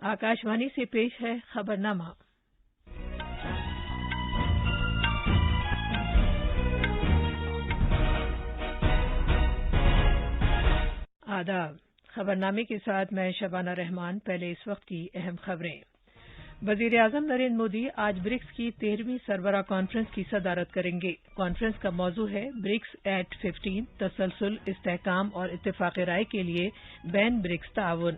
आकाशवाणी से पेश है खबरनामा। आदाब। खबरनामे के साथ मैं शबाना रहमान। पहले इस वक्त की अहम खबरें। वजीर आजम नरेंद्र मोदी आज ब्रिक्स की 13वीं सरबराह कॉन्फ्रेंस की सदारत करेंगे। कॉन्फ्रेंस का मौजू है ब्रिक्स एट 15 तसलसल, इस्तेहकाम और इत्तेफाक राय के लिए बैन ब्रिक्स ताउन।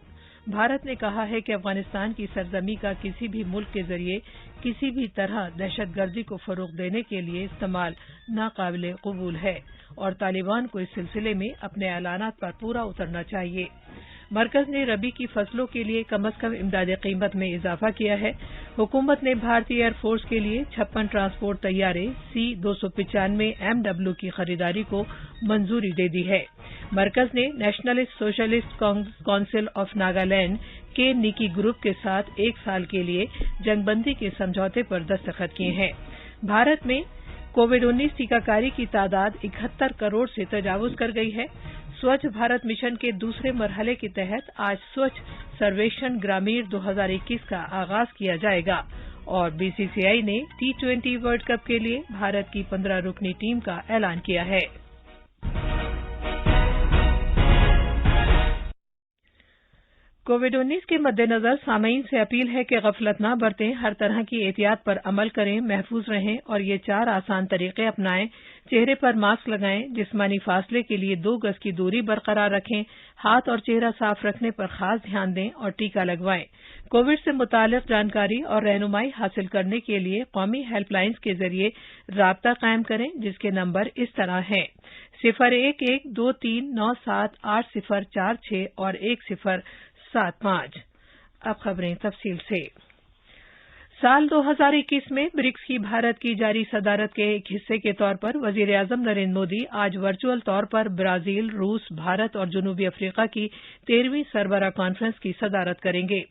भारत ने कहा है कि अफगानिस्तान की सरजमी का किसी भी मुल्क के जरिए किसी भी तरह दहशतगर्दी को फरोग देने के लिए इस्तेमाल नाकाबिले कबूल है और तालिबान को इस सिलसिले में अपने ऐलानात पर पूरा उतरना चाहिए। मरकज ने रबी की फसलों के लिए कम अज कम इमदादी कीमत में इजाफा किया है। हुकूमत ने भारतीय एयरफोर्स के लिए 56 ट्रांसपोर्ट तैयारे C-295 MW की खरीदारी को मंजूरी दे दी है। मरकज ने nationalist socialist council of Nagaland के निकी ग्रुप के साथ 1 साल के लिए जंगबंदी के समझौते पर दस्तखत किए हैं। भारत में कोविड-19 टीकाकारी की तादाद 71 करोड़ से तजावुज कर गई है। स्वच्छ भारत मिशन के दूसरे मरहले के तहत आज स्वच्छ सर्वेक्षण ग्रामीण 2021 का आगाज किया जाएगा और बीसीसीआई ने T20 वर्ल्ड कप के लिए भारत की 15 रुकनी टीम का ऐलान किया है। कोविड-19 के मद्देनजर सामीन से अपील है कि गफलत न बरतें, हर तरह की एहतियात पर अमल करें, महफूज रहें और ये 4 आसान तरीके अपनाएं। चेहरे पर मास्क लगाएं, जिस्मानी फासले के लिए 2 गज की दूरी बरकरार रखें, हाथ और चेहरा साफ रखने पर खास ध्यान दें और टीका लगवाएं। कोविड से मुतालिक जानकारी और रहनुमाई हासिल करने के लिए कौमी हेल्पलाइंस के जरिए राब्ता कायम करें, जिसके नंबर इस तरह हैं 0112397846 और 1075। अब खबरें तफसील से। साल 2021 में ब्रिक्स की भारत की जारी सदारत के एक हिस्से के तौर पर वजीर आजम नरेंद्र मोदी आज वर्चुअल तौर पर ब्राजील, रूस, भारत और जनूबी अफ्रीका की 13वीं सरबराह कॉन्फ्रेंस की सदारत करेंगे।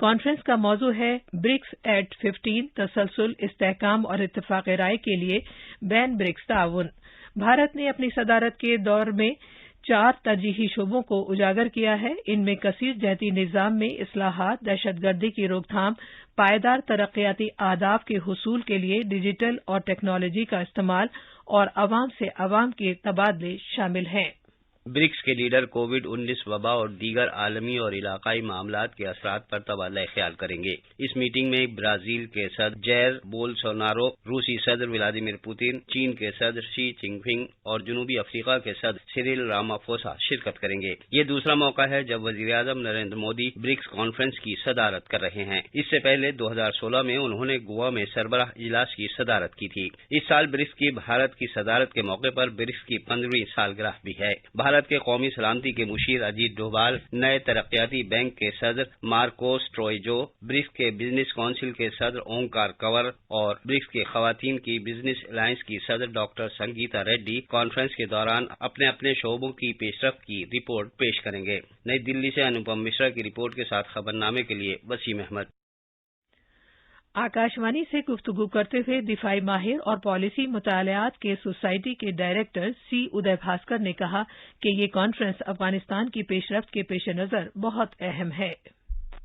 कॉन्फ्रेंस का मौजू है ब्रिक्स एट 15 तसलसल, इस्तेहकाम और इत्तेफाक राय के लिए बैन ब्रिक्स ताउन। भारत ने अपनी सदारत के दौर में 4 तरजीही शोबों को उजागर किया है। इनमें कसीर जहती निज़ाम में इस्लाहात, दहशतगर्दी की रोकथाम, पायदार तरक्याती अहदाफ के हुसूल के लिए डिजिटल और टेक्नोलॉजी का इस्तेमाल और अवाम से अवाम के तबादले शामिल हैं। ब्रिक्स के लीडर कोविड-19 वबा और दीगर आलमी और इलाकाई मामलात के असरात पर तबादला ख्याल करेंगे। इस मीटिंग में ब्राजील के सदर जैर बोल्सोनारो, रूसी सदर व्लादिमीर पुतिन, चीन के सदर शी चिनपिंग और जनूबी अफ्रीका के सदर सिरिल रामाफोसा शिरकत करेंगे। ये दूसरा मौका है जब वजीर-ए-आज़म नरेंद्र मोदी ब्रिक्स कॉन्फ्रेंस की सदारत कर रहे हैं। इससे पहले 2016 में उन्होंने गोवा में सरबराह इजलास की सदारत की थी। इस साल ब्रिक्स की भारत की सदारत के मौके पर ब्रिक्स की 15वीं सालगिरह भी है। भारत के कौमी सलामती के मुशीर अजीत डोभाल, नए तरक्याती बैंक के सदर मार्कोस ट्रोइजो, ब्रिक्स के बिजनेस काउंसिल के सदर ओंकार कंवर और ब्रिक्स के खवातीन की बिजनेस अलायंस की सदर डॉक्टर संगीता रेड्डी कॉन्फ्रेंस के दौरान अपने अपने शोबों की पेशरफ्त की रिपोर्ट पेश करेंगे। नई दिल्ली से अनुपम मिश्रा की रिपोर्ट के साथ खबरनामे के लिए वसीम अहमद। आकाशवाणी से गुफ्तगू करते हुए दिफाई माहिर और पॉलिसी मुतालियात के सोसाइटी के डायरेक्टर C. उदय भास्कर ने कहा कि ये कॉन्फ्रेंस अफगानिस्तान की पेशरफ्त के पेश नजर बहुत अहम है।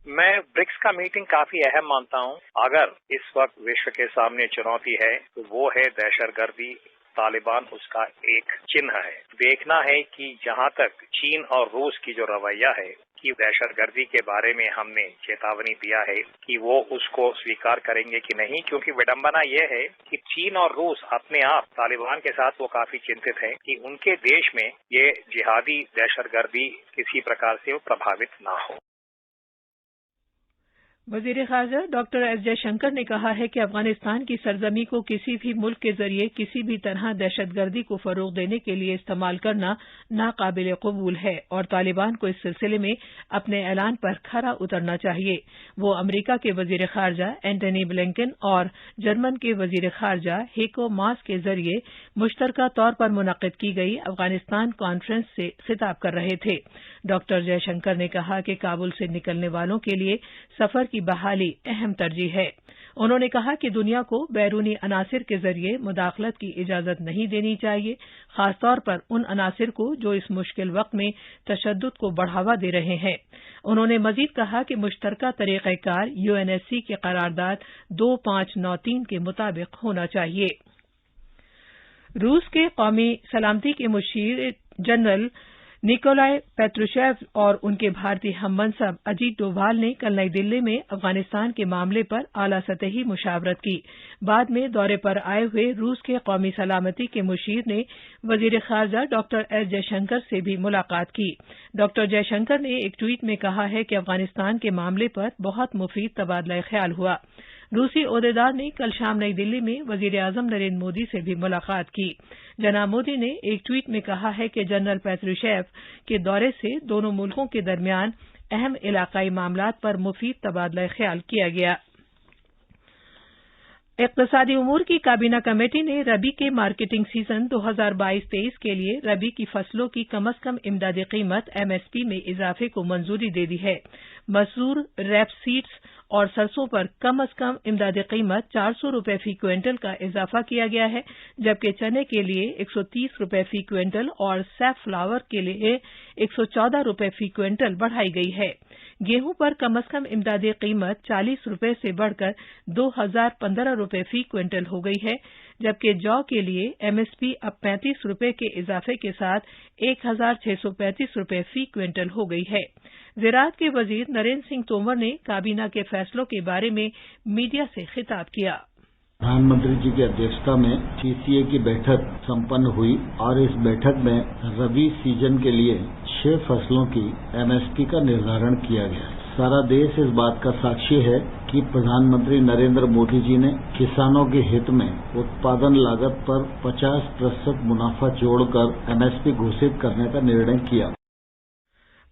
मैं ब्रिक्स का मीटिंग काफी अहम मानता हूं। अगर इस वक्त विश्व के सामने चुनौती है तो वो है दहशतगर्दी। तालिबान उसका एक चिन्ह है। देखना है कि जहां तक चीन और रूस की जो रवैया है कि दहशतगर्दी के बारे में हमने चेतावनी दिया है कि वो उसको स्वीकार करेंगे कि नहीं, क्योंकि विडंबना ये है कि चीन और रूस अपने आप तालिबान के साथ वो काफी चिंतित है कि उनके देश में ये जिहादी दहशतगर्दी किसी प्रकार से प्रभावित ना हो। वजीर खारजा डॉक्टर एस जयशंकर ने कहा है कि अफगानिस्तान की सरजमी को किसी भी मुल्क के जरिए किसी भी तरह दहशतगर्दी को फरोग देने के लिए इस्तेमाल करना नाकाबिले कबूल है और तालिबान को इस सिलसिले में अपने ऐलान पर खरा उतरना चाहिए। वो अमरीका के वजीर खारजा एंटनी ब्लिंकन और जर्मन के वजीर खारजा हेको मास के जरिए मुश्तरका तौर पर मुनक्किद की गई अफगानिस्तान कॉन्फ्रेंस से खिताब कर रहे थे। डॉक्टर जयशंकर ने कहा कि काबुल से निकलने वालों के लिए सफर की बहाली अहम तरजीह है। انہوں نے کہا کہ دنیا کو بیرونی عناصر کے ذریعے مداخلت کی اجازت نہیں دینی چاہیے، خاص طور پر ان عناصر کو جو اس مشکل وقت میں تشدد کو بڑھاوا دے رہے ہیں۔ انہوں نے مزید کہا کہ مشترکہ طریقہ کار UNSC کی قرارداد 2593 کے مطابق ہونا چاہیے۔ روس کے قومی سلامتی کے مشیر جنرل نیکولائے پیٹروشیو اور ان کے بھارتی ہم منصب اجیت ڈوبھال نے کل نئی دلی میں افغانستان کے معاملے پر اعلی سطحی مشاورت کی۔ بعد میں دورے پر آئے ہوئے روس کے قومی سلامتی کے مشیر نے وزیر خارجہ ڈاکٹر ایس جے شنکر سے بھی ملاقات کی۔ ڈاکٹر جے شنکر نے ایک ٹویٹ میں کہا ہے کہ افغانستان کے معاملے پر بہت مفید تبادلہ خیال ہوا۔ روسی عہدیدار نے کل شام نئی دلی میں وزیر اعظم نریندر مودی سے بھی ملاقات کی۔ جناب مودی نے ایک ٹویٹ میں کہا ہے کہ جنرل پیٹروشیو کے دورے سے دونوں ملکوں کے درمیان اہم علاقائی معاملات پر مفید تبادلہ خیال کیا گیا۔ اقتصادی امور کی کابینہ کمیٹی نے ربی کے مارکیٹنگ سیزن 2022-23 کے لیے ربی کی فصلوں کی کم از کم امدادی قیمت MSP میں اضافے کو منظوری دے دی ہے۔ مسور، ریپ سیڈز اور سرسوں پر کم از کم امدادی قیمت 400 روپے فی کوئنٹل کا اضافہ کیا گیا ہے، جبکہ چنے کے لیے 130 روپے فی کوئنٹل اور سیف فلاور کے لیے 114 روپے فی کوئنٹل بڑھائی گئی ہے۔ گیہوں پر کم از کم امدادی قیمت 40 روپے سے بڑھ کر 2015 روپے فی کوئنٹل ہو گئی ہے، جبکہ جو کے لیے MSP اب 35 روپے کے اضافے کے ساتھ 1635 روپے فی کوئنٹل ہو گئی ہے۔ زراعت کے وزیر نریندر سنگھ تومر نے کابینہ کے فیصلوں کے بارے میں میڈیا سے خطاب کیا۔ پردھان منتری جی کی اध्यکشتا میں CCA کی بیٹھک سمپن ہوئی اور اس بیٹھک میں ربی سیزن کے لیے 6 فصلوں کی MSP کا نردھارن کیا گیا۔ سارا دیش اس بات کا ساکشی ہے کہ پردھان منتری نریندر مودی جی نے کسانوں کے ہت میں اتپادن لاگت پر 50% منافع جوڑ کر MSP گھوشت کرنے کا نرنے کیا۔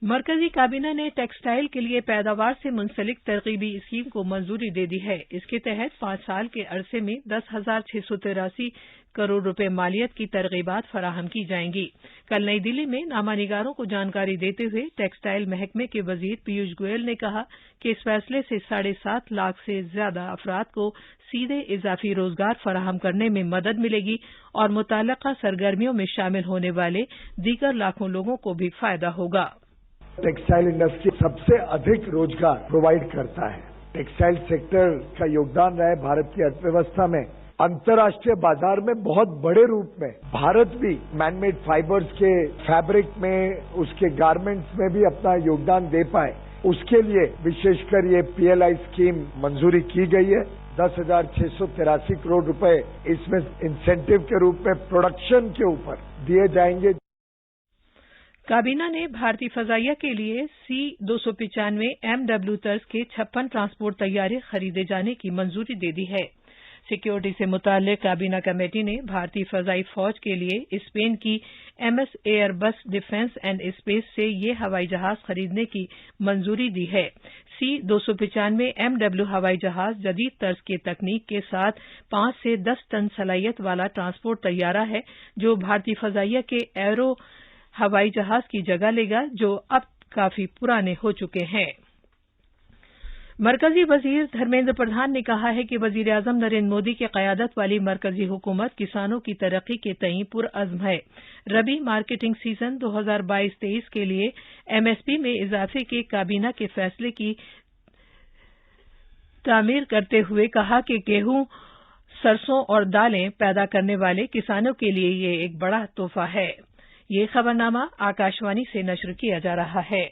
مرکزی کابینہ نے ٹیکسٹائل کے لیے پیداوار سے منسلک ترغیبی اسکیم کو منظوری دے دی ہے۔ اس کے تحت 5 سال کے عرصے میں 10,683 کروڑ روپے مالیت کی ترغیبات فراہم کی جائیں گی۔ کل نئی دلی میں نامہ نگاروں کو جانکاری دیتے ہوئے ٹیکسٹائل محکمے کے وزیر پیوش گوئل نے کہا کہ اس فیصلے سے 7.5 لاکھ سے زیادہ افراد کو سیدھے اضافی روزگار فراہم کرنے میں مدد ملے گی اور متعلقہ سرگرمیوں میں شامل ہونے والے دیگر لاکھوں لوگوں کو بھی فائدہ ہوگا۔ ٹیکسٹائل انڈسٹری سب سے ادھک روزگار پرووائڈ کرتا ہے۔ ٹیکسٹائل سیکٹر کا یوگدان رہا ہے بھارت کی ارتھ ویوستھا میں، انترراشٹریہ بازار میں بہت بڑے روپ میں بھارت بھی مین میڈ فائبرز کے فیبرک میں، اس کے گارمنٹس میں بھی اپنا یوگدان دے پائے، اس کے لیے وشیش کر یہ PLI اسکیم منظوری کی گئی ہے۔ 10,683 کروڑ روپے اس میں انسینٹیو کے روپ میں پروڈکشن کے اوپر دیے جائیں گے۔ کابینہ نے بھارتی فضائیہ کے لیے C-295 MW طرز کے 56 ٹرانسپورٹ طیارے خریدے جانے کی منظوری دے دی ہے۔ سیکیورٹی سے متعلق کابینہ کمیٹی نے بھارتی فضائی فوج کے لیے اسپین کی MS ایئر بس ڈیفنس اینڈ اسپیس سے یہ ہوائی جہاز خریدنے کی منظوری دی ہے۔ C-295 MW ہوائی جہاز جدید طرز کی تکنیک کے ساتھ 5 سے 10 ٹن صلاحیت والا ٹرانسپورٹ طیارہ ہے، جو بھارتی فضائیہ کے ایرو ہوائی جہاز کی جگہ لے گا، جو اب کافی پرانے ہو چکے ہیں۔ مرکزی وزیر دھرمیندر پردھان نے کہا ہے کہ وزیر اعظم نریندر مودی کی قیادت والی مرکزی حکومت کسانوں کی ترقی کے تئیں پرعزم ہے۔ ربی مارکیٹنگ سیزن 2022-23 کے لیے MSP میں اضافے کے کابینہ کے فیصلے کی تعمیر کرتے ہوئے کہا کہ گیہوں، سرسوں اور دالیں پیدا کرنے والے کسانوں کے لیے یہ ایک بڑا تحفہ ہے۔ یہ خبرنامہ آکاشوانی سے نشر کیا جا رہا ہے۔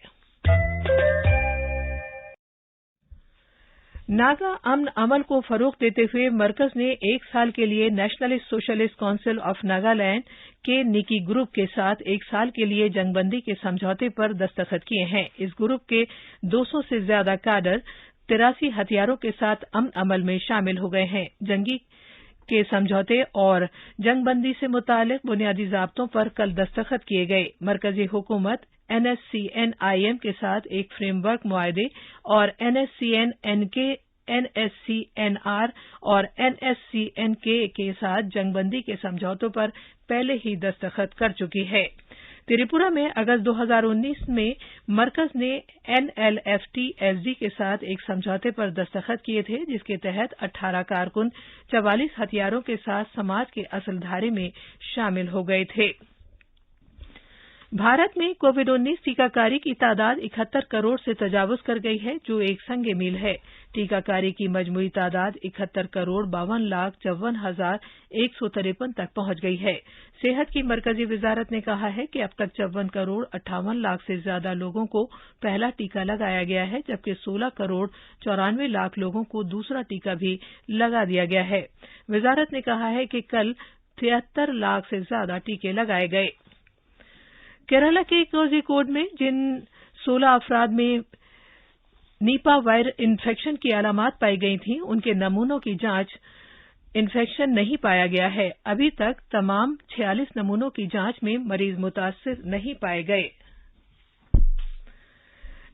ناگا امن عمل کو فروغ دیتے ہوئے مرکز نے 1 سال کے لیے nationalist socialist council of Nagaland کے نیکی گروپ کے ساتھ 1 سال کے لیے جنگ بندی کے سمجھوتے پر دستخط کیے ہیں۔ اس گروپ کے 200 سے زیادہ کادر 83 ہتھیاروں کے ساتھ امن عمل میں شامل ہو گئے ہیں۔ جنگی کے سمجھوتے اور جنگ بندی سے متعلق بنیادی ضابطوں پر کل دستخط کیے گئے۔ مرکزی حکومت NSCN-IM کے ساتھ ایک فریم ورک معاہدے اور NSCN-NK، NSCNR اور NSCNK کے ساتھ جنگ بندی کے سمجھوتوں پر پہلے ہی دستخط کر چکی ہے۔ त्रिपुरा में अगस्त 2019 में मरकज ने NLFT-SD के साथ एक समझौते पर दस्तखत किए थे, जिसके तहत 18 कारकुन 44 हथियारों के साथ समाज के असल धारे में शामिल हो गए थे। भारत में कोविड-19 टीकाकारी की तादाद 71 करोड़ से तजावुज कर गई है, जो एक संग मील है। टीकाकारी की मजमूई तादाद 71 करोड़ 52,54,153 तक पहुंच गई है। सेहत की मरकजी वजारत ने कहा है कि अब तक 54 करोड़ 58 लाख से ज्यादा लोगों को पहला टीका लगाया गया है, जबकि 16 करोड़ 94 लाख लोगों को दूसरा टीका भी लगा दिया गया है। वजारत ने कहा है कि कल 73 लाख से ज्यादा टीके लगाए गए। केरला के कोझिकोड में जिन 16 अफराद में नीपा वायरस इन्फेक्शन की अलामत पाई गई थीं, उनके नमूनों की जांच इन्फेक्शन नहीं पाया गया है। अभी तक तमाम 46 नमूनों की जांच में मरीज मुतासिर नहीं पाए गए।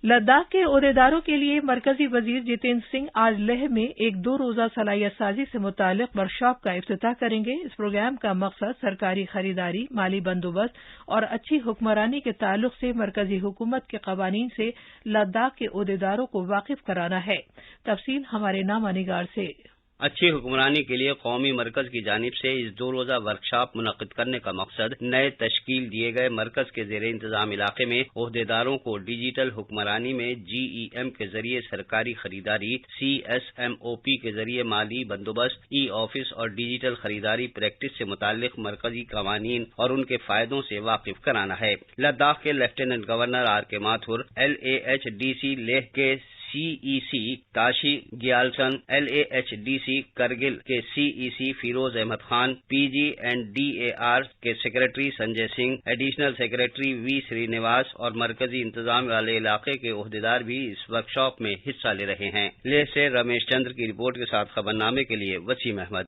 लद्दाख के ओहदेदारों के लिए मरकजी वजीर जितेंद्र सिंह आज लेह में एक 2 रोजा सलाहियत साजी से मुतालिक वर्कशॉप का इफ्तिताह करेंगे। इस प्रोग्राम का मकसद सरकारी खरीदारी, माली बंदोबस्त और अच्छी हुक्मरानी के ताल्लुक से मरकजी हुकूमत के कवानीन से लद्दाख के ओहदेदारों को वाकिफ कराना है। तफसील हमारे नामा निगार से। अच्छी हुक्मरानी के लिए कौमी मरकज की जानिब से इस 2 रोजा वर्कशॉप मुनक्किद करने का मकसद नए तश्कील दिए गए मरकज के जेर इंतजाम इलाके में ओहदेदारों को डिजिटल हुक्मरानी में GEM के जरिए सरकारी खरीदारी, CSMOP के जरिए माली बंदोबस्त, ई-ऑफिस और डिजिटल खरीदारी प्रैक्टिस से मुतालिक मरकजी कवानीन और उनके फायदों से वाकिफ कराना है। लद्दाख के lieutenant governor RK Mathur, LAHDC Leh के CEC ताशी ग्यालसन, LAHDC करगिल के CEC फिरोज अहमद खान, PG&DAR के secretary Sanjay Singh, additional secretary V Srinivas और मरकजी इंतजाम वाले इलाके के ओहदेदार भी इस वर्कशॉप में हिस्सा ले रहे हैं। लेह से रमेश चंद्र की रिपोर्ट के साथ खबरनामे के लिए वसीम अहमद।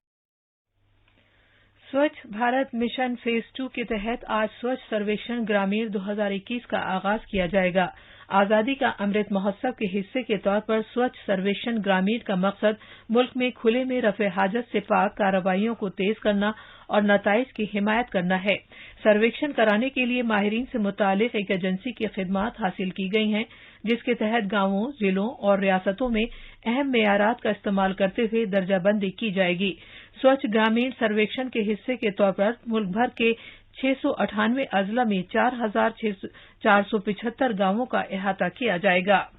स्वच्छ भारत मिशन फेज 2 के तहत आज स्वच्छ सर्वेक्षण ग्रामीण 2021 का आगाज किया जाएगा। आजादी का अमृत महोत्सव के हिस्से के तौर पर स्वच्छ सर्वेक्षण ग्रामीण का मकसद मुल्क में खुले में रफे हाजत से पाक कार्रवाइयों को तेज करना और नताइज की हिमायत करना है। सर्वेक्षण कराने के लिए माहिरीन से मुतालिक एक एजेंसी की खिदमात हासिल की गई हैं, जिसके तहत गांवों, जिलों और रियासतों में अहम मेयारात का इस्तेमाल करते हुए दर्जाबंदी की जाएगी। स्वच्छ ग्रामीण सर्वेक्षण के हिस्से के तौर पर मुल्क भर के 698 अजला में 4,475 गांवों का अहाता किया जाएगा।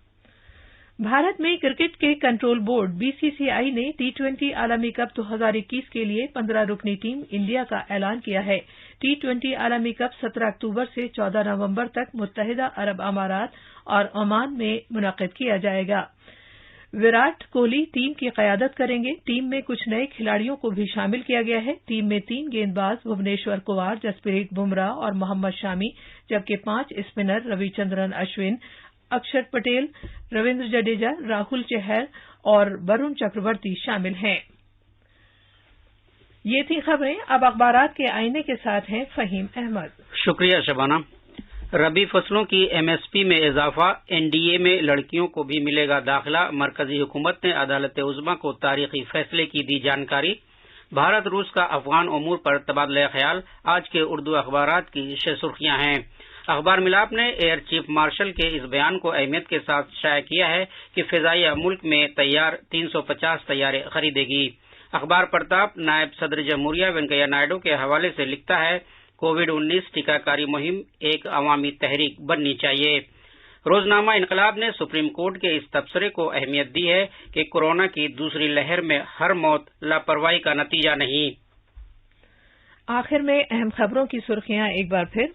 भारत में क्रिकेट के कंट्रोल बोर्ड BCCI ने T20 आलमी कप 2021 के लिए 15 रुकनी टीम इंडिया का ऐलान किया है। T20 आलमी कप 17 अक्टूबर से 14 नवंबर तक मुत्तहिदा अरब अमारात और ओमान में मुनक्किद किया जाएगा। विराट कोहली टीम की क़यादत करेंगे। टीम में कुछ नए खिलाड़ियों को भी शामिल किया गया है। टीम में 3 गेंदबाज भुवनेश्वर कुमार, जसप्रीत बुमराह और मोहम्मद शामी, जबकि 5 स्पिनर रविचंद्रन अश्विन, अक्षर पटेल, रविंद्र जडेजा, राहुल चहर और वरुण चक्रवर्ती शामिल हैं। ये थी खबरें। अब अखबारात के आईने के साथ हैं फहीम अहमद। शुक्रिया शबाना। रबी फसलों की MSP में इजाफा, NDA में लड़कियों को भी मिलेगा दाखिला। मरकजी हुकूमत ने अदालत उज़्मा को तारीखी फैसले की दी जानकारी। भारत रूस का अफगान उमूर पर तबादला ख्याल आज के उर्दू अखबारात की सुर्खियां हैं। अखबार मिलाप ने एयर चीफ मार्शल के इस बयान को अहमियत के साथ शाया किया है कि फिजाइया मुल्क में तैयार 350 तैयारे खरीदेगी। अखबार प्रताप नायब सदर जमहूरिया वेंकैया नायडू के हवाले से लिखता है, कोविड-19 टीकाकारी मुहिम एक अवामी तहरीक बननी चाहिए। रोजनामा इनकलाब ने सुप्रीम कोर्ट के इस तबसरे को अहमियत दी है कि कोरोना की दूसरी लहर में हर मौत लापरवाही का नतीजा नहीं। आखिर में अहम खबरों की सुर्खियां एक बार फिर।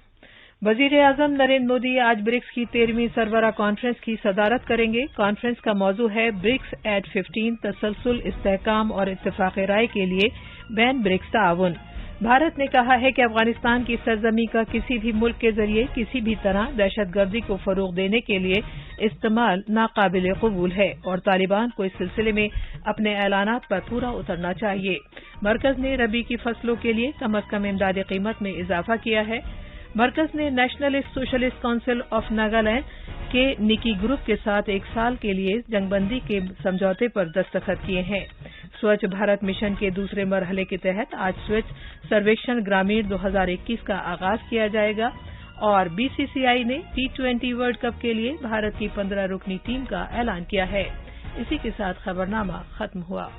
वजीर-ए-आजम नरेंद्र मोदी आज ब्रिक्स की 13वीं सरबरा कॉन्फ्रेंस की सदारत करेंगे। कॉन्फ्रेंस का मौजू है ब्रिक्स एट 15 तसलसल, इस्तेहकाम और इत्तेफाक राय के लिए बैन ब्रिक्स ताउन। भारत ने कहा है कि अफगानिस्तान की सरजमी का किसी भी मुल्क के जरिए किसी भी तरह दहशतगर्दी को फरोग देने के लिए इस्तेमाल नाकाबिल कबूल है और तालिबान को इस सिलसिले में अपने ऐलानात पर पूरा उतरना चाहिए। मरकज ने रबी की फसलों के लिए कम अज कम इमदादी कीमत में इजाफा किया है। मरकज ने nationalist socialist council of Nagaland के निकी ग्रुप के साथ 1 साल के लिए जंगबंदी के समझौते पर दस्तखत किए हैं। स्वच्छ भारत मिशन के दूसरे मरहले के तहत आज स्वच्छ सर्वेक्षण ग्रामीण 2021 का आगाज किया जाएगा और बीसीसीआई ने T20 वर्ल्ड कप के लिए भारत की 15 रुकनी टीम का ऐलान किया है। इसी के साथ खबरनामा खत्म हुआ।